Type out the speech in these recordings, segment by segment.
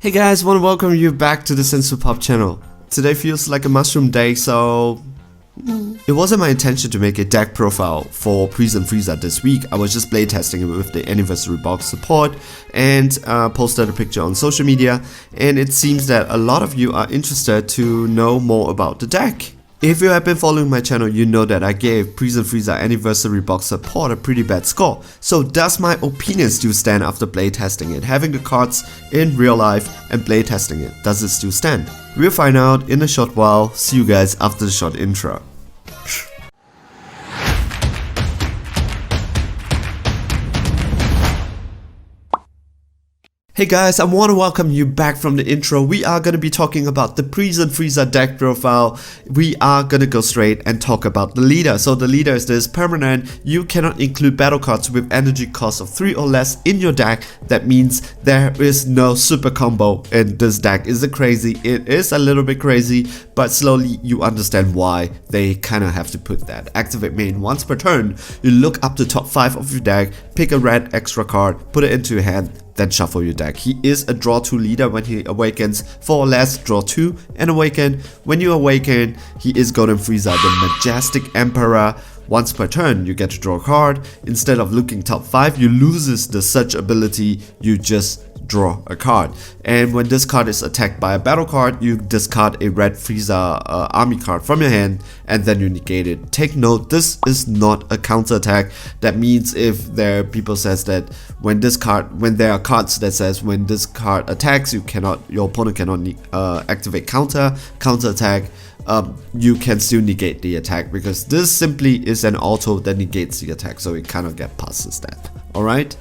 Hey guys, want to welcome you back to the Sensu Pop channel. Today feels like a mushroom day, so it wasn't my intention to make a deck profile for Frieza this week. I was just playtesting it with the anniversary box support and posted a picture on social media, and it seems that a lot of you are interested to know more about the deck. If you have been following my channel, you know that I gave Frieza anniversary box support a pretty bad score. So does my opinion still stand after playtesting it? Having the cards in real life and playtesting it, does it still stand? We'll find out in a short while. See you guys after the short intro. Hey guys, I want to welcome you back from the intro. We are going to be talking about the Frieza deck profile. We are going to go straight and talk about the leader. So the leader is this permanent. You cannot include battle cards with energy cost of 3 or less in your deck. That means there is no super combo in this deck. Is it crazy? It is a little bit crazy, but slowly you understand why they kind of have to put that. Activate main once per turn. You look up the top 5 of your deck, pick a red extra card, put it into your hand, then shuffle your deck. He is a draw 2 leader. When he awakens, 4 or less, draw 2 and awaken. When you awaken, he is Golden Frieza, the majestic emperor. Once per turn, you get to draw a card. Instead of looking top 5, you loses the search ability, you just draw a card. And when this card is attacked by a battle card, you discard a red Frieza army card from your hand and then you negate it. Take note, this is not a counter attack. That means if there are people says that when there are cards that says when this card attacks, your opponent cannot activate counter attack, you can still negate the attack because this simply is an auto that negates the attack, so it kind of get passes that. Alright,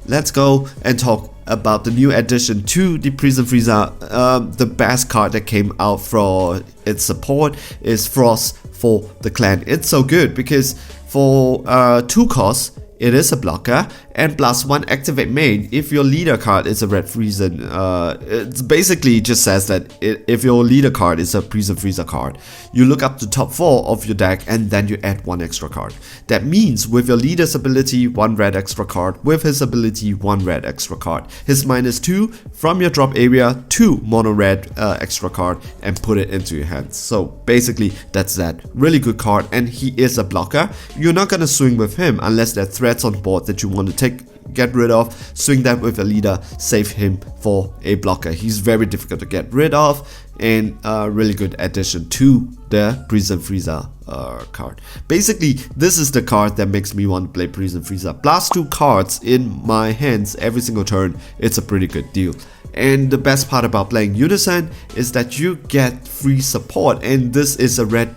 let's go and talk about the new addition to the Frieza. The best card that came out for its support is Frost for the clan. It's so good because for 2 costs, it is a blocker, and +1 activate main. If your leader card is a red Frieza, it basically just says that if your leader card is a Frieza card, you look up the top 4 of your deck and then you add 1 extra card. That means with your leader's ability, 1 red extra card, with his ability, 1 red extra card. His -2 from your drop area, 2 mono red extra card, and put it into your hands. So basically that's that. Really good card, and he is a blocker. You're not gonna swing with him unless there are threats on board that you want to get rid of. Swing that with a leader, save him for a blocker. He's very difficult to get rid of, and a really good addition to the Frieza card. Basically, this is the card that makes me want to play Frieza. +2 cards in my hands every single turn. It's a pretty good deal. And the best part about playing Unison is that you get free support, and this is a red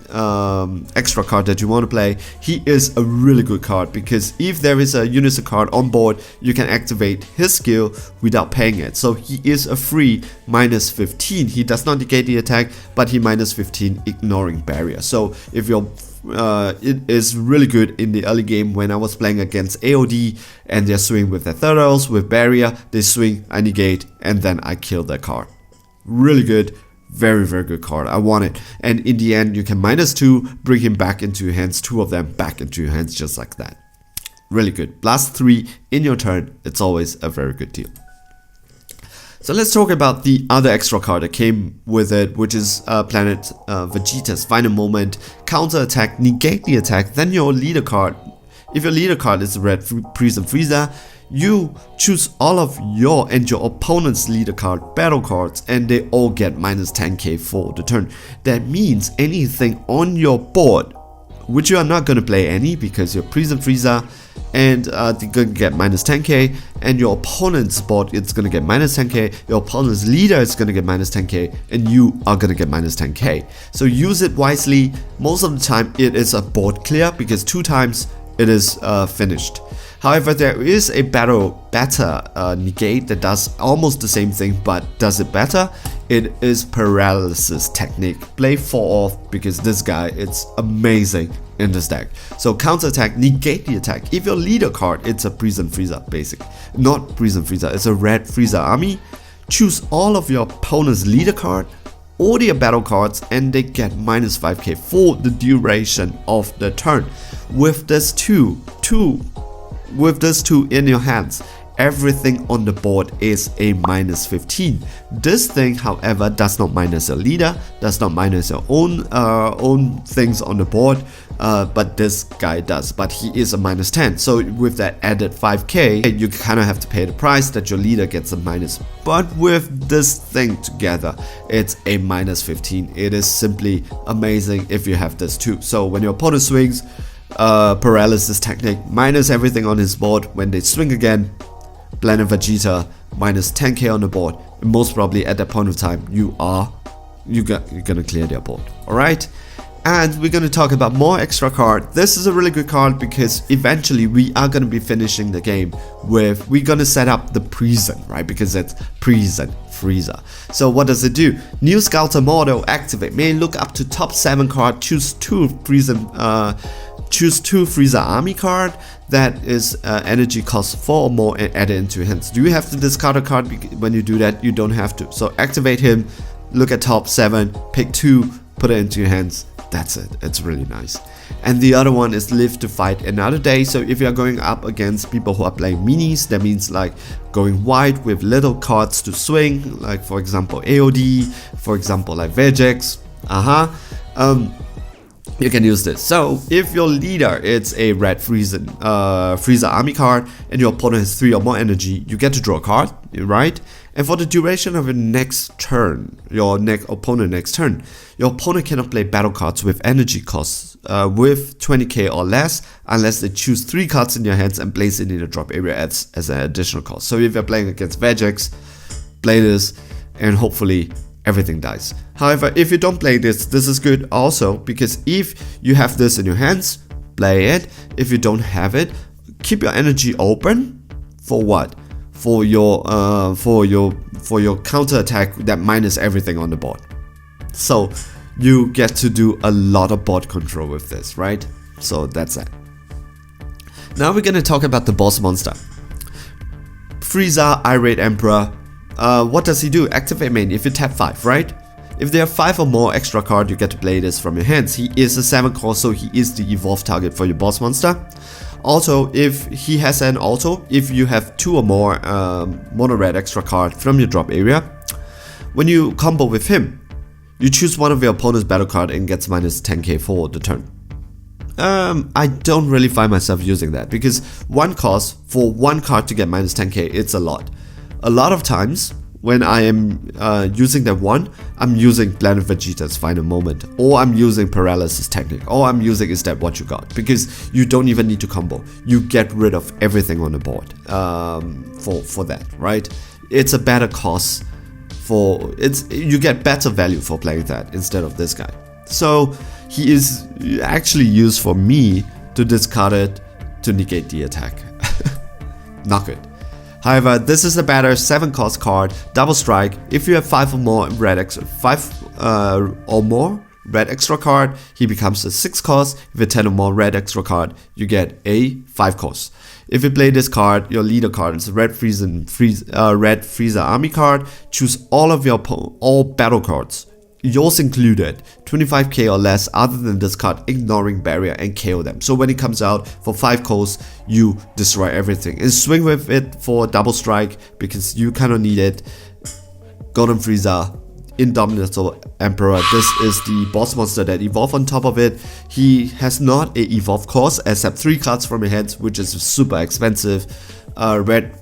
extra card that you want to play. He is a really good card because if there is a Unison card on board, you can activate his skill without paying it. So he is a free -15. He does not negate the attack, but he -15 ignoring barrier. So if you're it is really good in the early game when I was playing against AOD and they're swinging with their turtles, with barrier, they swing, I negate, and then I kill their card. Really good, very good card. I want it. And in the end, you can -2, bring him back into your hands, 2 of them back into your hands just like that. Really good. +3 in your turn, it's always a very good deal. So let's talk about the other extra card that came with it, which is Planet Vegeta's Final Moment. Counter attack, negate the attack, then your leader card. If your leader card is a red Frieza, you choose all of your and your opponent's leader card battle cards, and they all get -10k for the turn. That means anything on your board, which you are not going to play any because you're Frieza, and they're going to get -10k, and your opponent's board, it's going to get -10k, your opponent's leader is going to get -10k, and you are going to get -10k. So use it wisely. Most of the time it is a board clear because 2 times it is finished. However, there is a better negate that does almost the same thing but does it better. It is Paralysis Technique. Play 4 off because this guy, it's amazing in this deck. So counter attack, negate the attack. If your leader card, it's a Frieza basic. Not Frieza, it's a red Frieza army. Choose all of your opponent's leader card or their battle cards and they get -5k for the duration of the turn. With this two in your hands, everything on the board is a minus 15. This thing, however, does not minus your leader, does not minus your own things on the board, but this guy does. But he is a minus 10. So with that added 5k, you kind of have to pay the price that your leader gets a minus. But with this thing together, it's a minus 15. It is simply amazing if you have this too. So when your opponent swings, paralysis technique, minus everything on his board. When they swing again, Planet Vegeta, minus 10k on the board. And most probably at that point of time, you're gonna clear their board. Alright? And we're gonna talk about more extra card. This is a really good card because eventually we are gonna be finishing the game with, we're gonna set up the prison, right? Because it's prison Frieza. So what does it do? New Scouter model activate. May look up to top 7 card, choose 2 Frieza army card that is energy cost 4 or more and add it into your hands. Do you have to discard a card? When you do that, you don't have to. So activate him, look at top 7, pick 2, put it into your hands. That's it. It's really nice. And the other one is live to fight another day. So if you are going up against people who are playing minis, that means like going wide with little cards to swing, like for example AOD, for example like Vegex, you can use this. So if your leader is a red Frieza army card and your opponent has 3 or more energy, you get to draw a card, right? And for the duration of your next turn, your opponent next turn, your opponent cannot play battle cards with energy costs with 20k or less unless they choose 3 cards in their hands and place it in the drop area as an additional cost. So if you're playing against Vegex, play this and hopefully everything dies. However, if you don't play this, this is good also, because if you have this in your hands, play it. If you don't have it, keep your energy open for what? For your counter attack that minus everything on the board. So you get to do a lot of board control with this, right? So that's it. Now we're gonna talk about the boss monster. Frieza, Irate Emperor. What does he do? Activate main if you tap 5, right? If there are 5 or more extra cards, you get to play this from your hands. He is a 7 cost, so he is the evolve target for your boss monster. Also, if he has an auto, if you have 2 or more mono red extra card from your drop area, when you combo with him, you choose one of your opponent's battle card and gets minus 10k for the turn. I don't really find myself using that because 1 cost for 1 card to get minus 10k, it's a lot. A lot of times when I am using that one, I'm using Planet Vegeta's final moment, or I'm using paralysis technique, or I'm using is that what you got, because you don't even need to combo. You get rid of everything on the board for that, right? It's a better cost you get better value for playing that instead of this guy. So he is actually used for me to discard it to negate the attack. Not good. However, this is a better 7 cost card, double strike. If you have 5 or more red extra card, he becomes a 6 cost. If you have 10 or more red extra card, you get a 5 cost. If you play this card, your leader card is a red Frieza army card. Choose all of your all battle cards, yours included, 25k or less, other than this card, ignoring barrier, and KO them. So when it comes out for 5 costs, you destroy everything and swing with it for double strike because you kind of need it. Golden Frieza, Indomitable Emperor. This is the boss monster that evolve on top of it. He has not a evolve cost except 3 cards from your hands, which is super expensive. Red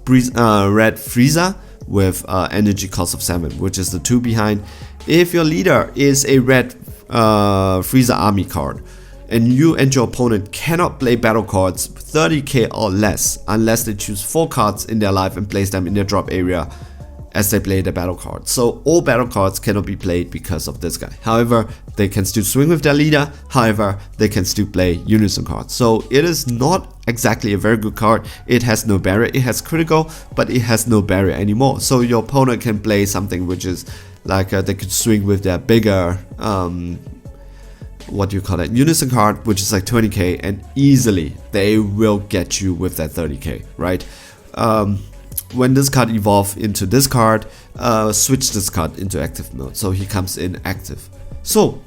Frieza with energy cost of 7, which is the 2 behind. If your leader is a red Frieza army card, and you and your opponent cannot play battle cards 30k or less unless they choose 4 cards in their life and place them in their drop area as they play the battle card. So all battle cards cannot be played because of this guy. However, they can still swing with their leader. However, they can still play unison cards. So it is not exactly a very good card. It has no barrier. It has critical, but it has no barrier anymore. So your opponent can play something which is like they could swing with their bigger what do you call it, unison card, which is like 20k, and easily they will get you with that 30k, right? When this card evolve into this card, switch this card into active mode, so he comes in active. So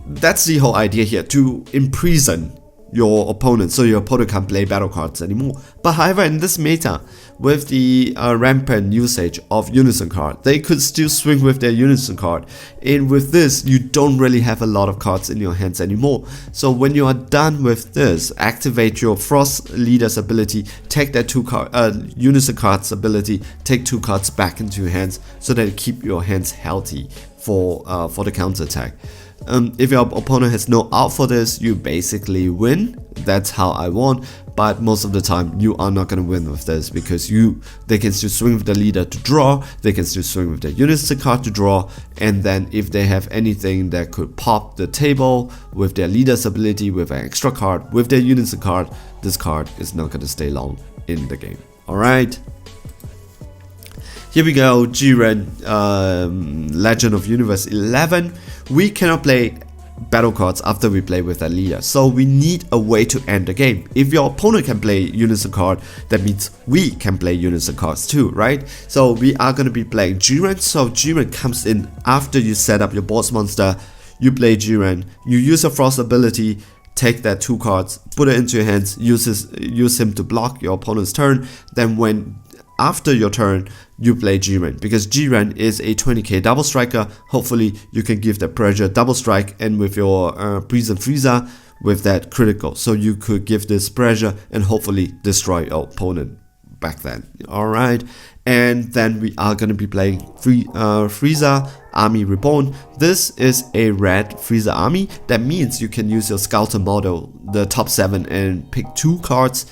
that's the whole idea here, to imprison your opponent, so your opponent can't play battle cards anymore. But however, in this meta, with the rampant usage of Unison card, they could still swing with their Unison card. And with this, you don't really have a lot of cards in your hands anymore. So when you are done with this, activate your Frost Leader's ability, take that Unison card's ability, take 2 cards back into your hands, so that you keep your hands healthy for the counter attack. If your opponent has no out for this, you basically win. That's how I won. But most of the time, you are not gonna win with this, because they can still swing with the leader to draw, they can still swing with the Unison card to draw, and then if they have anything that could pop the table with their leader's ability, with an extra card, with their Unison card, this card is not gonna stay long in the game. Alright. Here we go, Jiren, Legend of Universe 11. We cannot play battle cards after we play with that leader, so we need a way to end the game. If your opponent can play Unison card, that means we can play Unison cards too, right? So we are going to be playing Jiren. So Jiren comes in after you set up your boss monster. You play Jiren, you use a Frost ability, take that 2 cards, put it into your hands, use him to block your opponent's turn. Then after your turn, you play Jiren, because Jiren is a 20k double striker. Hopefully you can give that pressure double strike, and with your Frieza with that critical, so you could give this pressure and hopefully destroy your opponent back then. Alright, and then we are going to be playing Frieza Army Reborn. This is a red Frieza army. That means you can use your Scouter model, the top 7, and pick 2 cards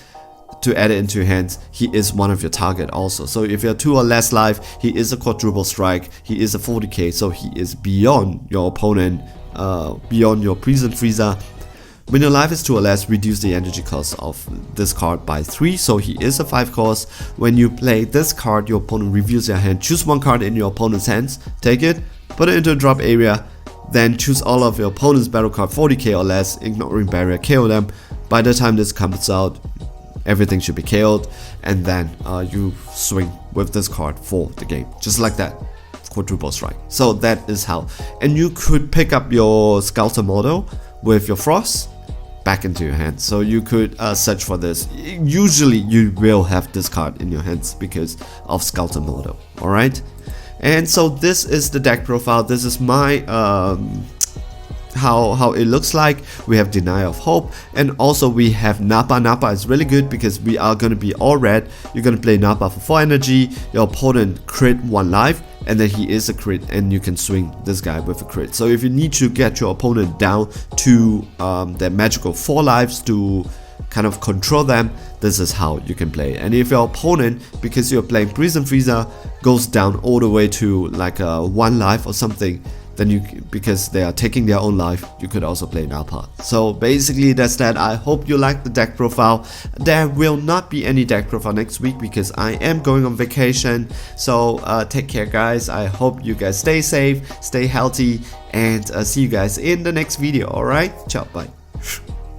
to add it into your hands. He is one of your target also. So if you're 2 or less life, he is a quadruple strike, he is a 40k, so he is beyond your opponent, beyond your Frieza. When your life is 2 or less, reduce the energy cost of this card by 3, so he is a 5 cost. When you play this card, your opponent reviews your hand. Choose 1 card in your opponent's hands, take it, put it into a drop area, then choose all of your opponent's battle card 40k or less, ignoring barrier, KO them. By the time this comes out, everything should be KO'd, and then you swing with this card for the game, just like that, quadruple strike. So that is how. And you could pick up your Scouter model with your Frost back into your hands, so you could search for this. Usually you will have this card in your hands because of Scouter model. Alright, and so this is the deck profile. This is my how it looks like. We have Deny of Hope, and also we have Nappa. Nappa is really good because we are going to be all red. You're going to play Nappa for 4 energy, your opponent crit 1 life, and then he is a crit, and you can swing this guy with a crit. So if you need to get your opponent down to their magical 4 lives to kind of control them, this is how you can play. And if your opponent, because you're playing Frieza, goes down all the way to like 1 life or something, then because they are taking their own life, you could also play Nappa. So basically that's that. I hope you like the deck profile. There will not be any deck profile next week because I am going on vacation. So take care guys. I hope you guys stay safe, stay healthy, and see you guys in the next video. Alright, ciao, bye.